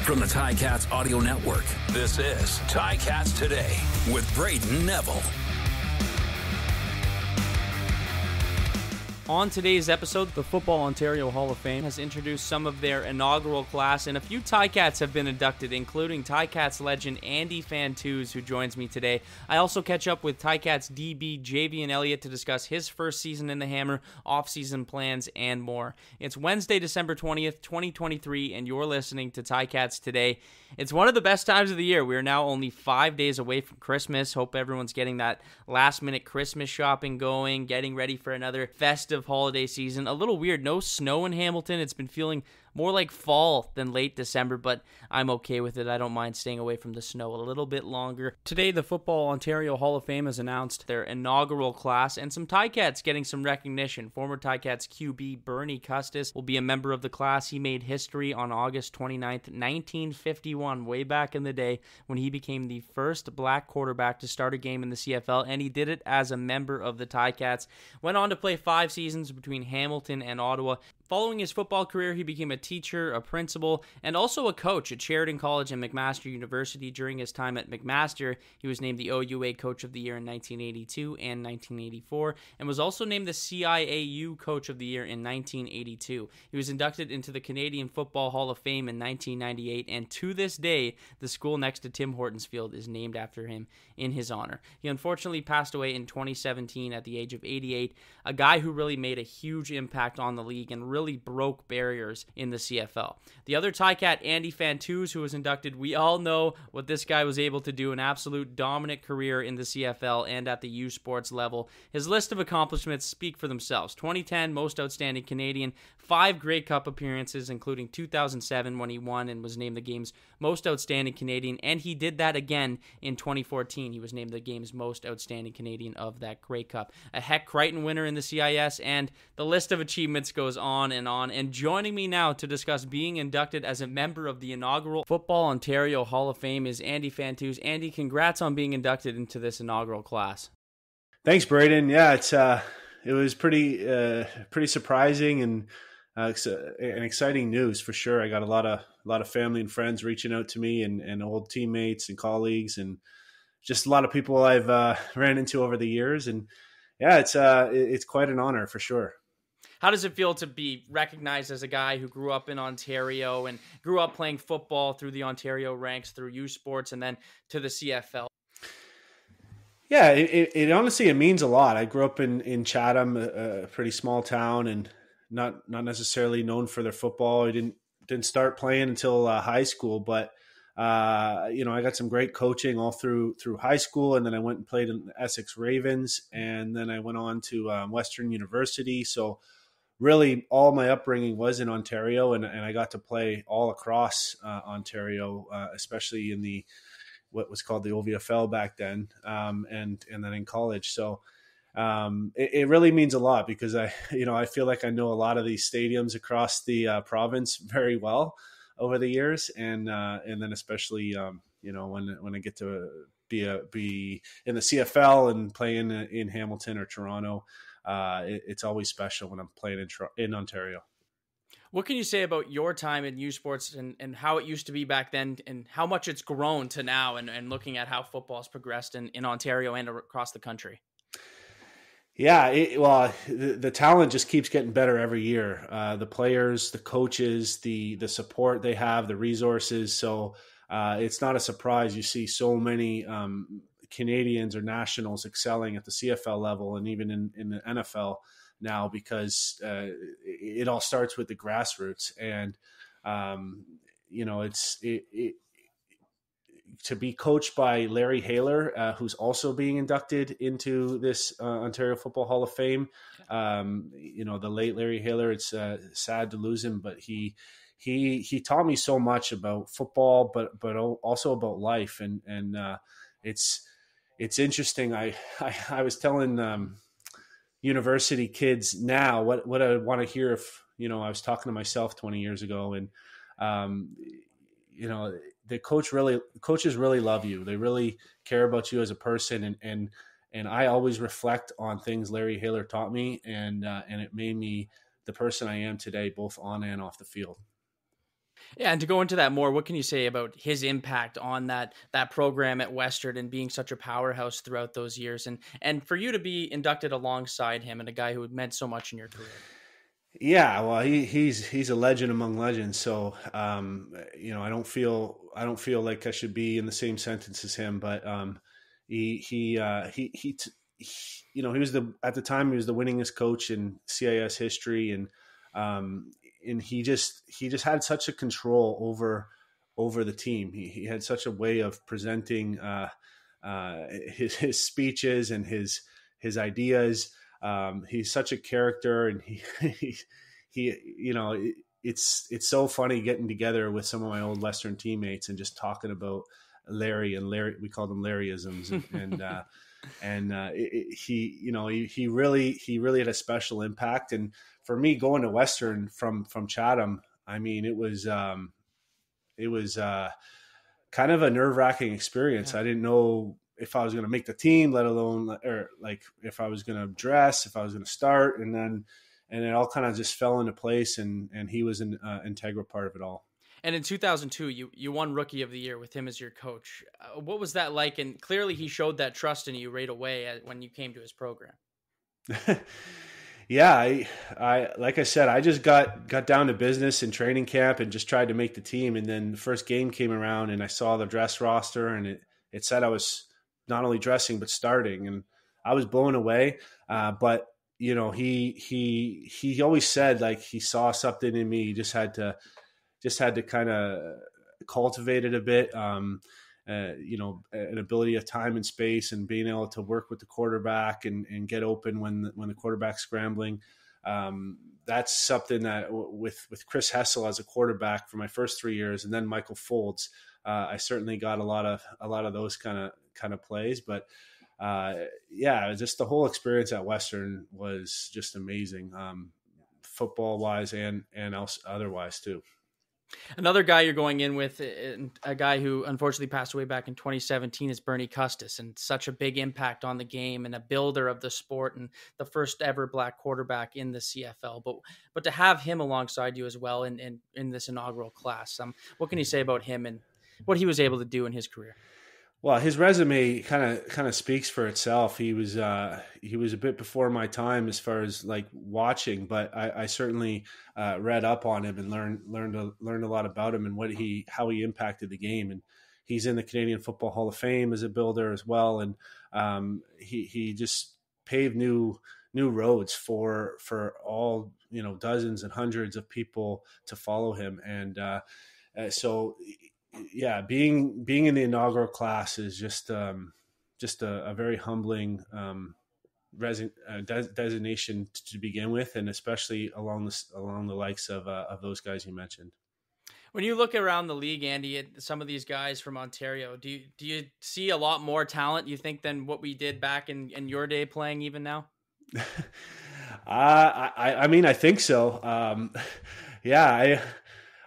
From the Ticats Audio Network, this is Ticats Today with Brayden Neville. On today's episode, the Football Ontario Hall of Fame has introduced some of their inaugural class, and a few Ticats have been inducted, including Ticats legend Andy Fantuz, who joins me today. I also catch up with Ticats DB Javien Elliott to discuss his first season in the Hammer, off-season plans, and more. It's Wednesday, December 20th, 2023, and you're listening to Ticats Today. It's one of the best times of the year. We are now only 5 days away from Christmas. Hope everyone's getting that last-minute Christmas shopping going, getting ready for another festive holiday season. A little weird, no snow in Hamilton. It's been feeling more like fall than late December, but I'm okay with it. I don't mind staying away from the snow a little bit longer. Today, the Football Ontario Hall of Fame has announced their inaugural class, and some Ticats getting some recognition. Former Ticats QB Bernie Custis will be a member of the class. He made history on August 29th, 1951, way back in the day, when he became the first black quarterback to start a game in the CFL, and he did it as a member of the Ticats. Went on to play 5 seasons between Hamilton and Ottawa. Following his football career, he became a teacher, a principal, and also a coach at Sheridan College and McMaster University. During his time at McMaster, he was named the OUA Coach of the Year in 1982 and 1984, and was also named the CIAU Coach of the Year in 1982. He was inducted into the Canadian Football Hall of Fame in 1998, and to this day, the school next to Tim Hortons Field is named after him in his honor. He unfortunately passed away in 2017 at the age of 88, a guy who really made a huge impact on the league and really broke barriers in the CFL. The other Ticat, Andy Fantuz, who was inducted, we all know what this guy was able to do, an absolute dominant career in the CFL and at the U Sports level. His list of accomplishments speak for themselves. 2010, Most Outstanding Canadian, 5 Grey Cup appearances, including 2007 when he won and was named the game's Most Outstanding Canadian, and he did that again in 2014. He was named the game's Most Outstanding Canadian of that Grey Cup. A Heck Crichton winner in the CIS, and the list of achievements goes on and on. And joining me now to discuss being inducted as a member of the inaugural Football Ontario Hall of Fame is Andy Fantuz. Andy, congrats on being inducted into this inaugural class. Thanks, Brayden. Yeah, it was pretty surprising and an exciting news for sure. I got a lot of family and friends reaching out to me, and old teammates and colleagues, and just a lot of people I've ran into over the years. And yeah, it's quite an honor for sure. How does it feel to be recognized as a guy who grew up in Ontario and grew up playing football through the Ontario ranks, through U Sports, and then to the CFL? Yeah, it honestly, it means a lot. I grew up in Chatham, a pretty small town, and not necessarily known for their football. I didn't start playing until high school, but I got some great coaching all through high school, and then I went and played in the Essex Ravens, and then I went on to Western University. So really, all my upbringing was in Ontario, and I got to play all across Ontario, especially in what was called the OVFL back then, and then in college. So it really means a lot because I feel like I know a lot of these stadiums across the province very well over the years, and then especially when I get to be in the CFL and play in Hamilton or Toronto. It's always special when I'm playing in Ontario. What can you say about your time in U Sports and how it used to be back then and how much it's grown to now and looking at how football's progressed in Ontario and across the country? Yeah, the talent just keeps getting better every year. The players, the coaches, the support they have, the resources. So it's not a surprise you see so many Canadians or nationals excelling at the CFL level and even in the NFL now, because it all starts with the grassroots. And to be coached by Larry Haler, who's also being inducted into this Ontario Football Hall of Fame. The late Larry Haler, it's sad to lose him, but he taught me so much about football, but also about life. And it's interesting. I was telling university kids now what I want to hear if I was talking to myself 20 years ago, and the coaches really love you. They really care about you as a person, and I always reflect on things Larry Haler taught me, and it made me the person I am today, both on and off the field. Yeah, and to go into that more, what can you say about his impact on that program at Western and being such a powerhouse throughout those years, and for you to be inducted alongside him and a guy who had meant so much in your career? Yeah, well, he's a legend among legends. So, I don't feel like I should be in the same sentence as him. But he was at the time he was the winningest coach in CIS history, and he just had such a control over the team. He had such a way of presenting his speeches and his ideas. He's such a character, and it's so funny getting together with some of my old Western teammates and just talking about Larry, we call them Larryisms, he really had a special impact. And for me, going to Western from Chatham, I mean, it was kind of a nerve-wracking experience. I didn't know if I was going to make the team, let alone, or like if I was going to dress, if I was going to start, and it all kind of just fell into place, and he was an integral part of it all. And in 2002, you won Rookie of the Year with him as your coach. What was that like? And clearly he showed that trust in you right away when you came to his program. Yeah, I like I said, I just got down to business in training camp and just tried to make the team. And then the first game came around and I saw the dress roster, and it said I was not only dressing but starting, and I was blown away. But he always said, like, he saw something in me. He just had to kind of cultivate it a bit. An ability of time and space, and being able to work with the quarterback and get open when the quarterback's scrambling. That's something that with Chris Hessel as a quarterback for my first 3 years, and then Michael Folds, I certainly got a lot of those kind of plays. But just the whole experience at Western was just amazing, football wise and otherwise too. Another guy you're going in with, a guy who unfortunately passed away back in 2017, is Bernie Custis, and such a big impact on the game and a builder of the sport and the first ever black quarterback in the CFL. But to have him alongside you as well in this inaugural class, what can you say about him and what he was able to do in his career? Well, his resume kind of speaks for itself. He was a bit before my time as far as like watching, but I certainly read up on him and learned a lot about him and how he impacted the game. And he's in the Canadian Football Hall of Fame as a builder as well. And he just paved new roads for all, dozens and hundreds of people to follow him. And so. Yeah, being in the inaugural class is just a very humbling designation to begin with, and especially along the likes of those guys you mentioned. When you look around the league, Andy, at some of these guys from Ontario, do you see a lot more talent, you think, than what we did back in your day playing even now? I mean, I think so.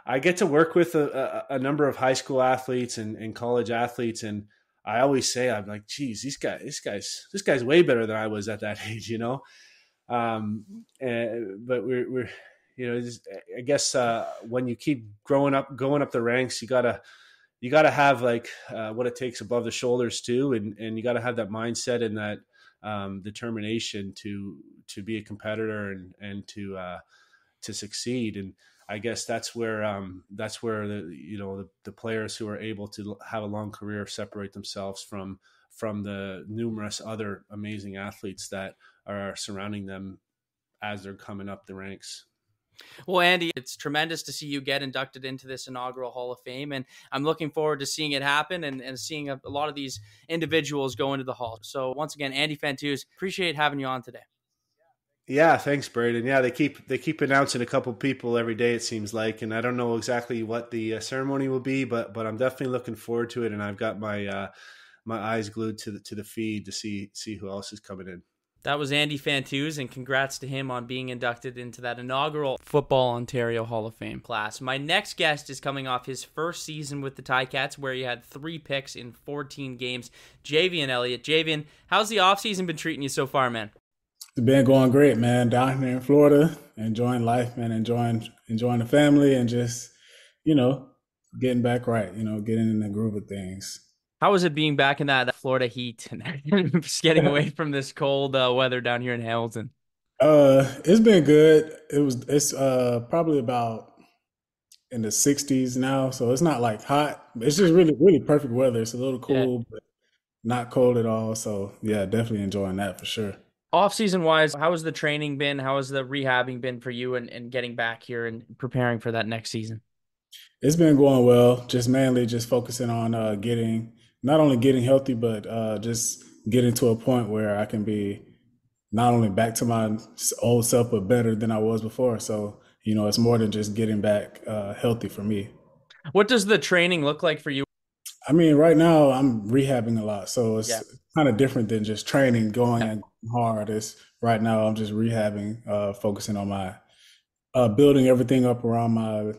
I get to work with a number of high school athletes and college athletes, and I always say, I'm like, geez, this guy's way better than I was at that age, But we're I guess when you keep going up the ranks, you gotta have like what it takes above the shoulders too, and you gotta have that mindset and that determination to be a competitor and to succeed. And I guess that's where the players who are able to have a long career separate themselves from the numerous other amazing athletes that are surrounding them as they're coming up the ranks. Well, Andy, it's tremendous to see you get inducted into this inaugural Hall of Fame, and I'm looking forward to seeing it happen and seeing a lot of these individuals go into the Hall. So once again, Andy Fantuz, appreciate having you on today. Yeah, thanks, Brayden. Yeah, they keep announcing a couple people every day, it seems like, and I don't know exactly what the ceremony will be, but I'm definitely looking forward to it, and I've got my eyes glued to the feed to see who else is coming in. That was Andy Fantuz, and congrats to him on being inducted into that inaugural Football Ontario Hall of Fame class. My next guest is coming off his first season with the Ticats, where he had 3 picks in 14 games. Javien Elliott. Javien, how's the offseason been treating you so far, man? It's been going great, man. Down here in Florida, enjoying life, man. Enjoying the family, and just you know, getting back right, getting in the groove of things. How was it being back in that Florida heat and just getting away from this cold weather down here in Hamilton? It's been good. It's probably about in the 60s now, so it's not like hot. It's just really, really perfect weather. It's a little Yeah. cool, but not cold at all. So yeah, definitely enjoying that for sure. Off season wise, how has the training been? How has the rehabbing been for you and getting back here and preparing for that next season? It's been going well. Just mainly just focusing on getting not only getting healthy, but just getting to a point where I can be not only back to my old self, but better than I was before. So it's more than just getting back healthy for me. What does the training look like for you? I mean, right now I'm rehabbing a lot, so Yeah. it's kind of different than just training, going Yeah. and going hard. It's right now I'm just rehabbing, focusing on my building everything up around my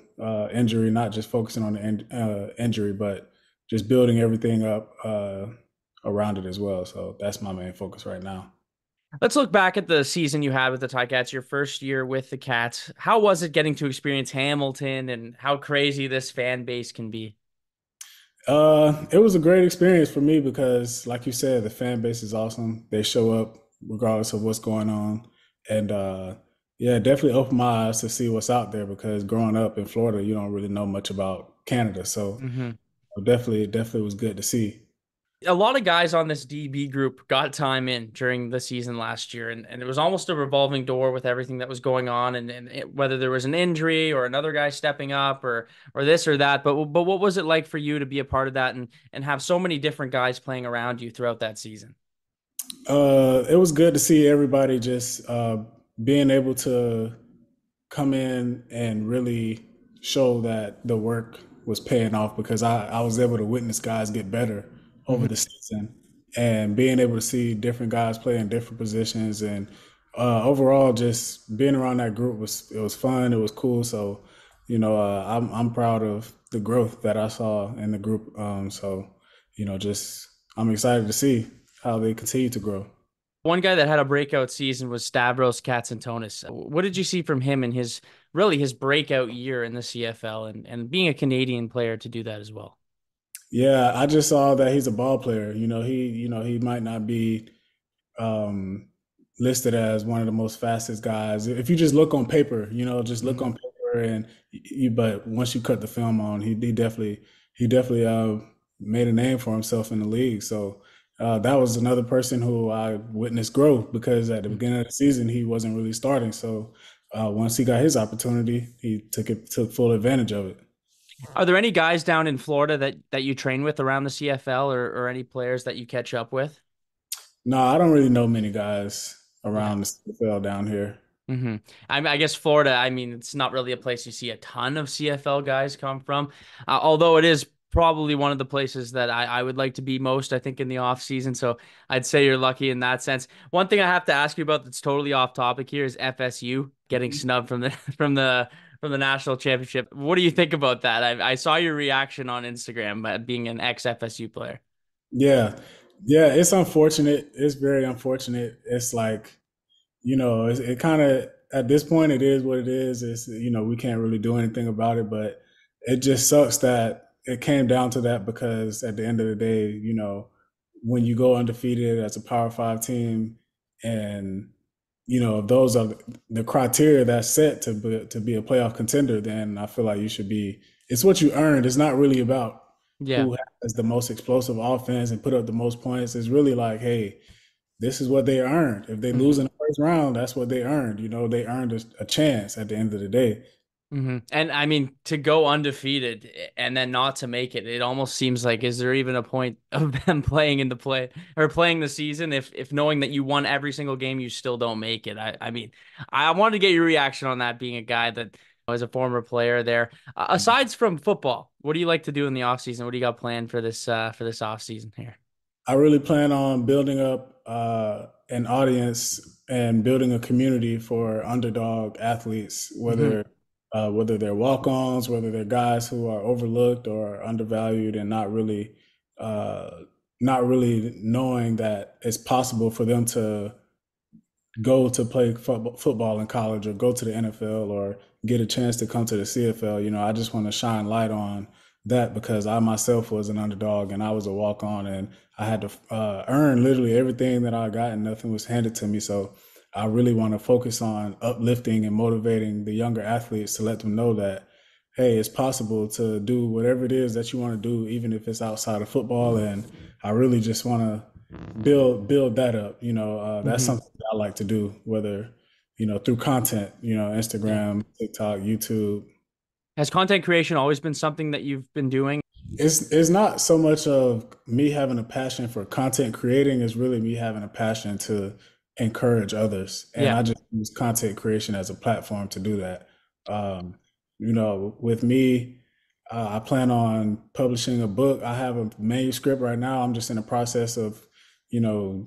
injury, not just focusing on the injury, but just building everything up around it as well. So that's my main focus right now. Let's look back at the season you had with the Ticats, your first year with the Cats. How was it getting to experience Hamilton and how crazy this fan base can be? It was a great experience for me because, like you said, the fan base is awesome. They show up regardless of what's going on, and yeah, definitely opened my eyes to see what's out there. Because growing up in Florida, you don't really know much about Canada, so Hmm. definitely was good to see. A lot of guys on this DB group got time in during the season last year, and it was almost a revolving door with everything that was going on, whether there was an injury or another guy stepping up or this or that. But what was it like for you to be a part of that and have so many different guys playing around you throughout that season? It was good to see everybody just being able to come in and really show that the work was paying off because I was able to witness guys get better over the season and being able to see different guys play in different positions and overall just being around that group was fun. It was cool. So, I'm proud of the growth that I saw in the group. So, just I'm excited to see how they continue to grow. One guy that had a breakout season was Stavros Katsantonis. What did you see from him in his breakout year in the CFL and being a Canadian player to do that as well? Yeah, I just saw that he's a ball player. He might not be um, listed as one of the most fastest guys. If you just look on paper, just look Mhm. on paper, but once you cut the film on, he definitely made a name for himself in the league. So that was another person who I witnessed grow because at the beginning of the season he wasn't really starting. So once he got his opportunity, he took full advantage of it. Are there any guys down in Florida that you train with around the CFL or any players that you catch up with? No, I don't really know many guys Yeah. around the CFL down here. Hmm. I guess Florida, I mean, it's not really a place you see a ton of CFL guys come from, although it is probably one of the places that I would like to be most, I think, in the off season. So I'd say you're lucky in that sense. One thing I have to ask you about that's totally off topic here is FSU getting snubbed from the from the national championship. What do you think about that? I saw your reaction on Instagram being an ex FSU player. Yeah, yeah, it's unfortunate. It's very unfortunate. It's like, it kind of at this point it is what it is. It's we can't really do anything about it, but it just sucks that it came down to that because at the end of the day, when you go undefeated as a Power Five team, and those are the criteria that's set to be a playoff contender, then I feel like you should be. It's what you earned. It's not really about Yeah. who has the most explosive offense and put up the most points. It's really like, hey, this is what they earned. If they lose in the first round, that's what they earned. They earned a chance at the end of the day. Hmm. And I mean, to go undefeated and then not to make it, it almost seems like, is there even a point of them playing in the play or playing the season if knowing that you won every single game, you still don't make it? I mean, I wanted to get your reaction on that being a guy that was a former player there. Aside from football, what do you like to do in the off season? What do you got planned for this off season here? I really plan on building up an audience and building a community for underdog athletes, Hmm. whether they're walk-ons, whether they're guys who are overlooked or undervalued, and uh, not really knowing that it's possible for them to go to play football in college or go to the NFL or get a chance to come to the CFL, I just want to shine light on that because I myself was an underdog and I was a walk on and I had to earn literally everything that I got and nothing was handed to me. So I really want to focus on uplifting and motivating the younger athletes to let them know that, hey, it's possible to do whatever it is that you want to do, even if it's outside of football. And I really just want to build that up. That's something that I like to do, whether, through content, Yeah. Instagram, TikTok, YouTube. Has content creation always been something that you've been doing? It's not so much of me having a passion for content creating, it's really me having a passion to encourage others. And Yeah. I just use content creation as a platform to do that. With me, I plan on publishing a book. I have a manuscript right now. I'm just in the process of, you know,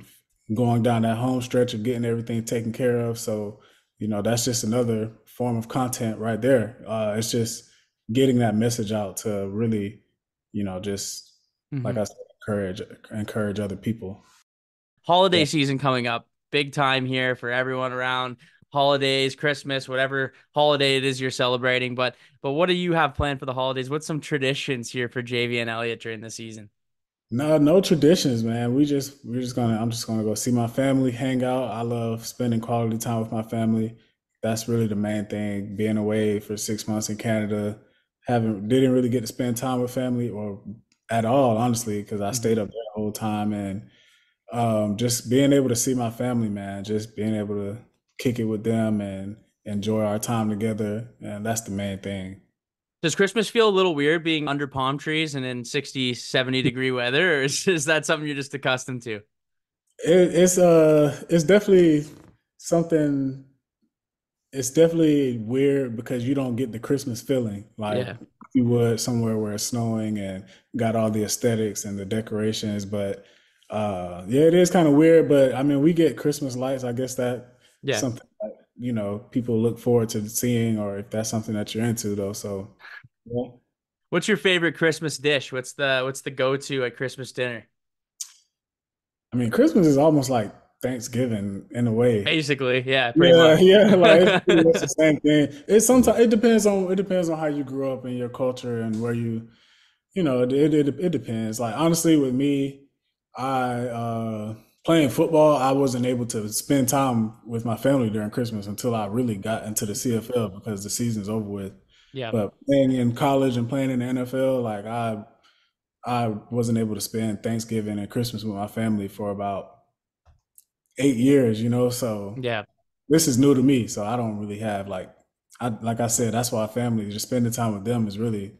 going down that home stretch of getting everything taken care of. So, that's just another form of content right there. It's just getting that message out to really, just like Hmm. I said, encourage other people. Holiday Yeah. season coming up. Big time here for everyone around. Holidays, Christmas, whatever holiday it is you're celebrating. But what do you have planned for the holidays? What's some traditions here for Javien Elliott during the season? No traditions, man. I'm just gonna go see my family, hang out. I love spending quality time with my family. That's really the main thing. Being away for 6 months in Canada, haven't didn't really get to spend time with family or at all, honestly, because I Hmm. stayed up there the whole time and just being able to see my family, man, just being able to kick it with them and enjoy our time together, and that's the main thing. Does Christmas feel a little weird being under palm trees and in 60, 70-degree weather, or is that something you're just accustomed to? It's definitely something. It's definitely weird because you don't get the Christmas feeling like Yeah. you would somewhere where it's snowing and got all the aesthetics and the decorations. But yeah, it is kind of weird. But I mean, we get Christmas lights. I guess that Yeah. something that, people look forward to seeing, or if that's something that you're into, though. So yeah. What's your favorite Christmas dish? What's the go-to at Christmas dinner? I mean, Christmas is almost like Thanksgiving in a way. Basically, yeah, pretty Yeah, much. yeah, like it's pretty much the same thing. It depends on how you grew up in your culture and where it depends. Like honestly, with me, I playing football, I wasn't able to spend time with my family during Christmas until I really got into the CFL because the season's over with. Yeah. But playing in college and playing in the NFL, like I wasn't able to spend Thanksgiving and Christmas with my family for about 8 years, so Yeah. this is new to me. So I don't really have like I said, that's why family, just spending time with them is really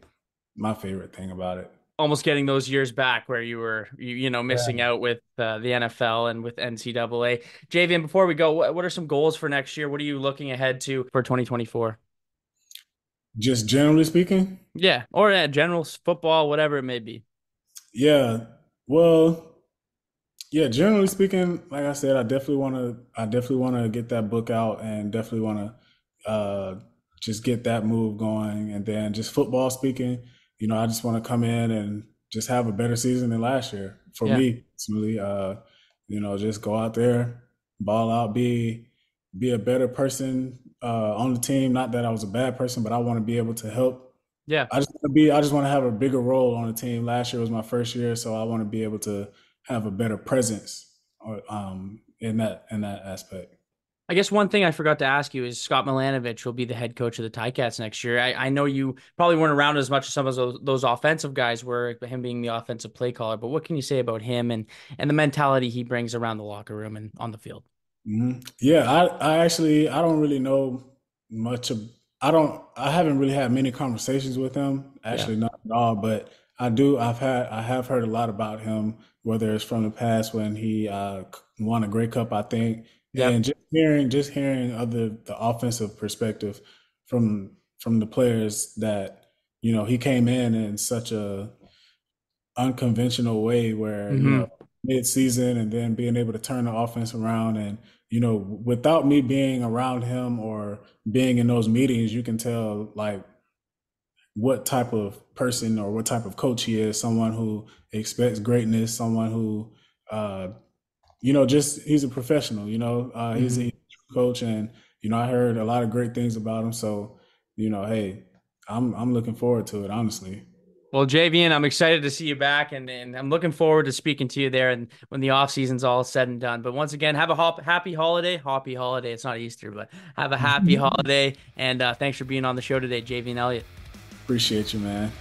my favorite thing about it. Almost getting those years back where you were missing out with the NFL and with NCAA. Javian, before we go, what are some goals for next year? What are you looking ahead to for 2024? Just generally speaking, Yeah, or general football, whatever it may be. yeah. Well, yeah, generally speaking, like I said, I definitely want to get that book out and definitely want to just get that move going. And then just football speaking, I just want to come in and just have a better season than last year. For Yeah. me, it's really just go out there, ball out, be a better person on the team. Not that I was a bad person, but I want to be able to help. Yeah. I just want to have a bigger role on the team. Last year was my first year, so I want to be able to have a better presence in that aspect. I guess one thing I forgot to ask you is Scott Milanovich will be the head coach of the Ticats next year. I know you probably weren't around as much as some of those offensive guys were, him being the offensive play caller, but what can you say about him and the mentality he brings around the locker room and on the field? Yeah, I don't really know much of I haven't really had many conversations with him, Yeah. actually not at all, but I have heard a lot about him, whether it's from the past when he won a Grey Cup, I think, Yep. and just hearing the offensive perspective from the players that, he came in such a unconventional way where, Hmm. mid-season and then being able to turn the offense around and, without me being around him or being in those meetings, you can tell like what type of person or what type of coach he is, someone who expects greatness, someone who just he's a professional, he's Hmm. a coach and I heard a lot of great things about him. So, hey, I'm looking forward to it, honestly. Well, Javien, I'm excited to see you back, and I'm looking forward to speaking to you there and when the off season's all said and done. But once again, have a happy holiday. Happy holiday. It's not Easter, but have a happy holiday. And thanks for being on the show today, Javien Elliott. Appreciate you, man.